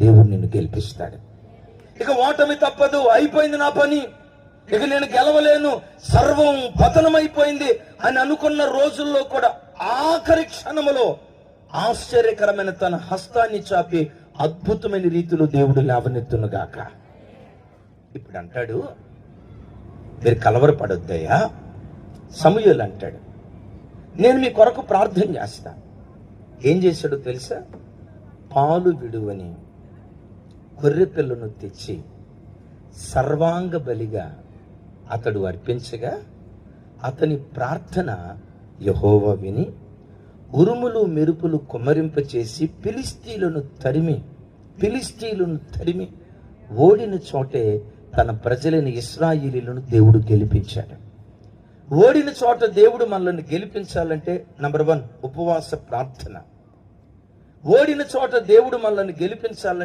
దేవుడు నిన్ను గెలిపిస్తాడు. ఇక ఓటమి తప్పదు, అయిపోయింది నా పని, ఇక నేను గెలవలేను, సర్వం పతనమైపోయింది అని అనుకున్న రోజుల్లో కూడా ఆఖరి క్షణములో ఆశ్చర్యకరమైన తన హస్తాన్ని చాపి అద్భుతమైన రీతిలో దేవుడు లేవనెత్తునుగాక. ఇప్పుడు అంటాడు, మీరు కలవరపడొద్దయ్యా. సమూయేలు అంటాడు, నేను మీ కొరకు ప్రార్థన చేస్తా. ఏం చేశాడో తెలుసా? పాలు విడువని గొర్రె పిల్లను తెచ్చి సర్వాంగ బలిగా అతడు అర్పించగా అతని ప్రార్థన యెహోవా విని ఉరుములు మెరుపులు కుమ్మరింప చేసి ఫిలిష్తీయులను తరిమి ఓడిన చోటే తన ప్రజలైన ఇశ్రాయేలీయులను దేవుడు గెలిపించాడు. ఓడిన చోట దేవుడు మనల్ని గెలిపించాలంటే నంబర్ 1 ఉపవాస ప్రార్థన. ఓడిన చోట దేవుడు మనల్ని గెలిపించాలంటే